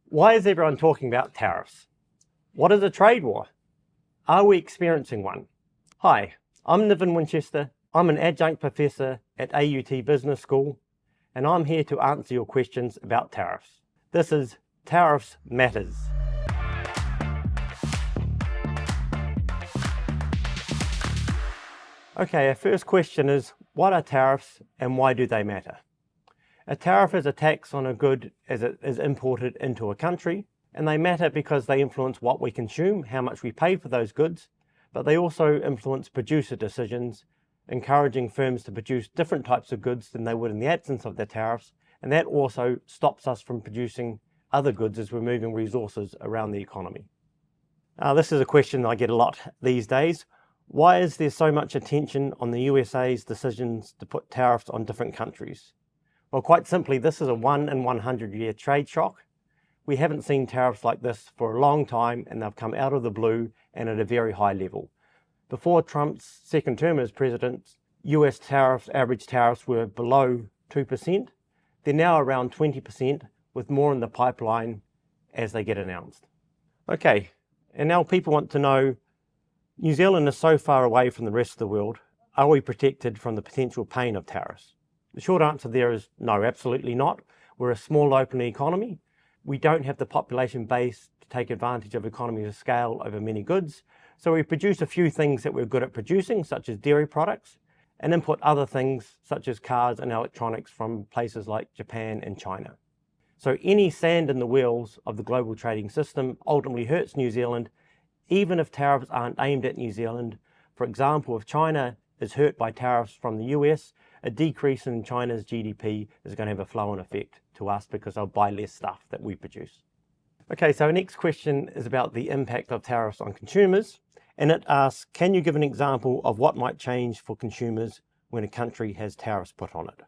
Why is everyone talking about tariffs? What is a trade war? Are we experiencing one? Hi, I'm Niven Winchester. I'm an adjunct professor at AUT Business School, and I'm here to answer your questions about tariffs. This is Tariffs Matters. Okay, our first question is, what are tariffs and why do they matter? A tariff is a tax on a good as it is imported into a country, and they matter because they influence what we consume, how much we pay for those goods, but they also influence producer decisions, encouraging firms to produce different types of goods than they would in the absence of the tariffs, and that also stops us from producing other goods as we're moving resources around the economy. This is a question I get a lot these days. Why is there so much attention on the USA's decisions to put tariffs on different countries? Well, quite simply, this is a 1 in 100 year trade shock. We haven't seen tariffs like this for a long time, and they've come out of the blue and at a very high level. Before Trump's second term as president, US tariffs, average tariffs were below 2%. They're now around 20%, with more in the pipeline as they get announced. Okay, and now people want to know, New Zealand is so far away from the rest of the world. Are we protected from the potential pain of tariffs? The short answer there is no, absolutely not. We're a small open economy. We don't have the population base to take advantage of economies of scale over many goods. So we produce a few things that we're good at producing, such as dairy products, and import other things such as cars and electronics from places like Japan and China. So any sand in the wheels of the global trading system ultimately hurts New Zealand, even if tariffs aren't aimed at New Zealand. For example, if China is hurt by tariffs from the US, a decrease in China's GDP is going to have a flow-on effect to us because they'll buy less stuff that we produce. Okay, so our next question is about the impact of tariffs on consumers, and it asks, can you give an example of what might change for consumers when a country has tariffs put on it?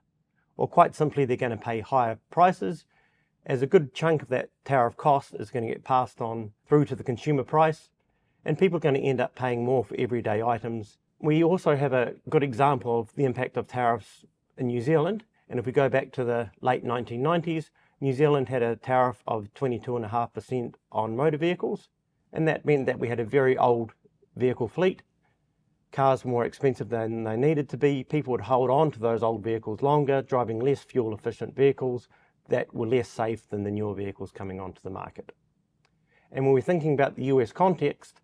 Well, quite simply, they're going to pay higher prices, as a good chunk of that tariff cost is going to get passed on through to the consumer price, and people are going to end up paying more for everyday items. We also have a good example of the impact of tariffs in New Zealand, and if we go back to the late 1990s, New Zealand had a tariff of 22.5% on motor vehicles, and that meant that we had a very old vehicle fleet. Cars were more expensive than they needed to be. People would hold on to those old vehicles longer, driving less fuel efficient vehicles that were less safe than the newer vehicles coming onto the market. And when we're thinking about the US context,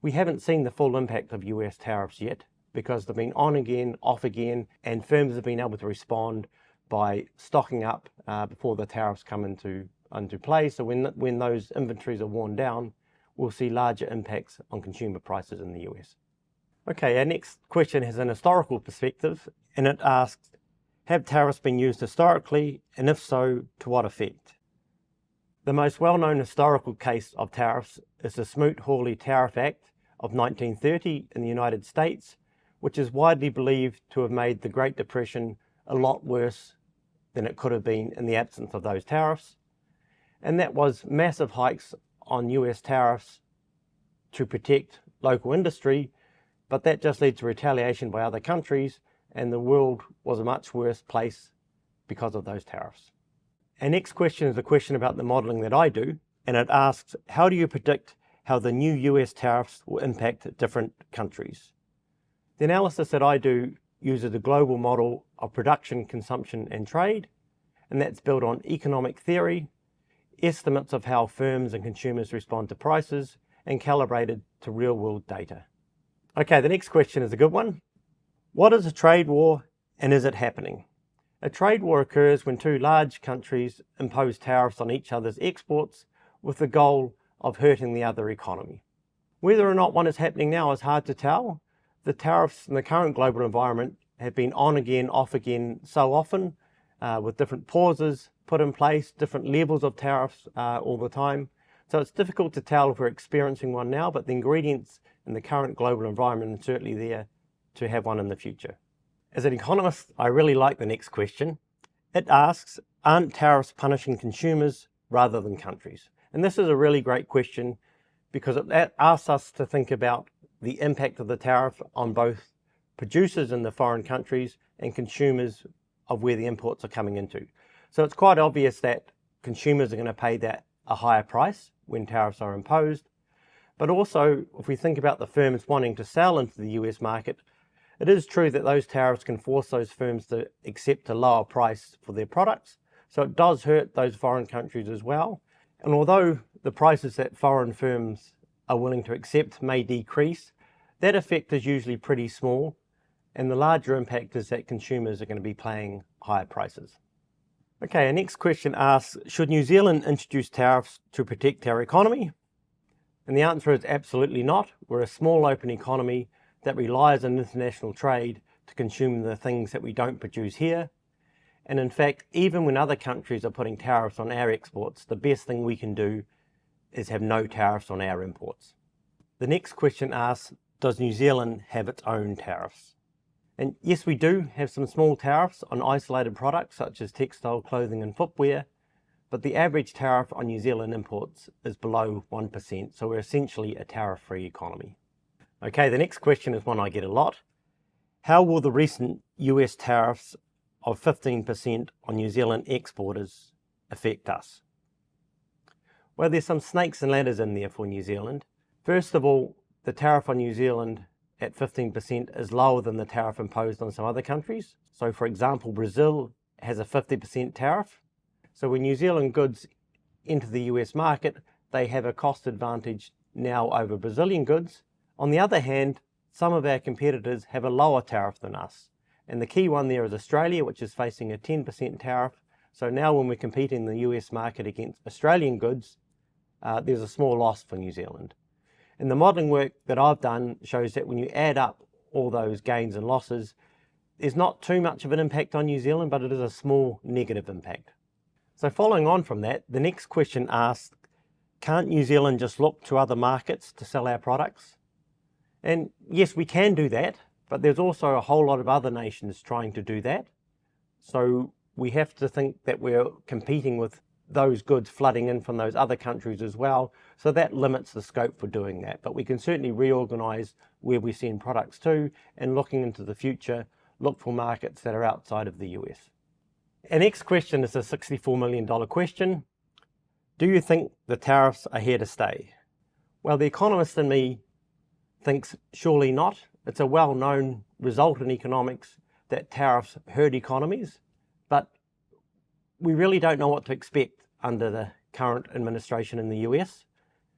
we haven't seen the full impact of US tariffs yet because they've been on again, off again, and firms have been able to respond by stocking up before the tariffs come into play. So when those inventories are worn down, we'll see larger impacts on consumer prices in the US. Okay, our next question has an historical perspective, and it asks, have tariffs been used historically, and if so, to what effect? The most well-known historical case of tariffs is the Smoot-Hawley Tariff Act of 1930 in the United States, which is widely believed to have made the Great Depression a lot worse than it could have been in the absence of those tariffs. And that was massive hikes on US tariffs to protect local industry, but that just led to retaliation by other countries, and the world was a much worse place because of those tariffs. Our next question is a question about the modelling that I do, and it asks, how do you predict how the new US tariffs will impact different countries? The analysis that I do uses a global model of production, consumption and trade, and that's built on economic theory, estimates of how firms and consumers respond to prices, and calibrated to real-world data. Okay, the next question is a good one. What is a trade war, and is it happening? A trade war occurs when two large countries impose tariffs on each other's exports with the goal of hurting the other economy. Whether or not one is happening now is hard to tell. The tariffs in the current global environment have been on again, off again so often, with different pauses put in place, different levels of tariffs all the time. So it's difficult to tell if we're experiencing one now, but the ingredients in the current global environment are certainly there to have one in the future. As an economist, I really like the next question. It asks, aren't tariffs punishing consumers rather than countries? And this is a really great question because it asks us to think about the impact of the tariff on both producers in the foreign countries and consumers of where the imports are coming into. So it's quite obvious that consumers are going to pay that a higher price when tariffs are imposed. But also, if we think about the firms wanting to sell into the US market, it is true that those tariffs can force those firms to accept a lower price for their products. So it does hurt those foreign countries as well. And although the prices that foreign firms are willing to accept may decrease, that effect is usually pretty small. And the larger impact is that consumers are going to be paying higher prices. Okay, our next question asks, should New Zealand introduce tariffs to protect our economy? And the answer is absolutely not. We're a small open economy that relies on international trade to consume the things that we don't produce here. And in fact, even when other countries are putting tariffs on our exports, the best thing we can do is have no tariffs on our imports. The next question asks, does New Zealand have its own tariffs? And yes, we do have some small tariffs on isolated products such as textile, clothing and footwear, but the average tariff on New Zealand imports is below 1%, so we're essentially a tariff-free economy. Okay, the next question is one I get a lot. How will the recent US tariffs of 15% on New Zealand exporters affect us? Well, there's some snakes and ladders in there for New Zealand. First of all, the tariff on New Zealand at 15% is lower than the tariff imposed on some other countries. So for example, Brazil has a 50% tariff. So when New Zealand goods enter the US market, they have a cost advantage now over Brazilian goods. On the other hand, some of our competitors have a lower tariff than us. And the key one there is Australia, which is facing a 10% tariff. So now when we're competing in the US market against Australian goods, there's a small loss for New Zealand. And the modelling work that I've done shows that when you add up all those gains and losses, there's not too much of an impact on New Zealand, but it is a small negative impact. So following on from that, the next question asks, can't New Zealand just look to other markets to sell our products? And yes, we can do that, but there's also a whole lot of other nations trying to do that. So we have to think that we're competing with those goods flooding in from those other countries as well. So that limits the scope for doing that. But we can certainly reorganise where we send products to, and looking into the future, look for markets that are outside of the US. Our next question is a $64 million question. Do you think the tariffs are here to stay? Well, the economist in me thinks surely not. It's a well-known result in economics that tariffs hurt economies, but we really don't know what to expect under the current administration in the US.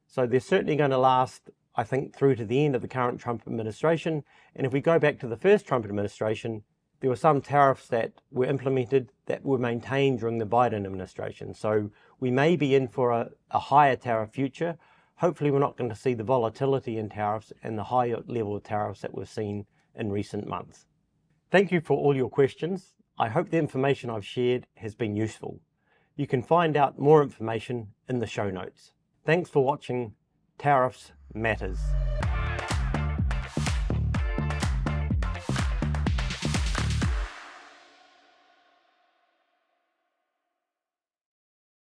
So they're certainly going to last, I think, through to the end of the current Trump administration. And if we go back to the first Trump administration, there were some tariffs that were implemented that were maintained during the Biden administration. So we may be in for a higher tariff future. Hopefully we're not going to see the volatility in tariffs and the higher level of tariffs that we've seen in recent months. Thank you for all your questions. I hope the information I've shared has been useful. You can find out more information in the show notes. Thanks for watching Tariffs Matters.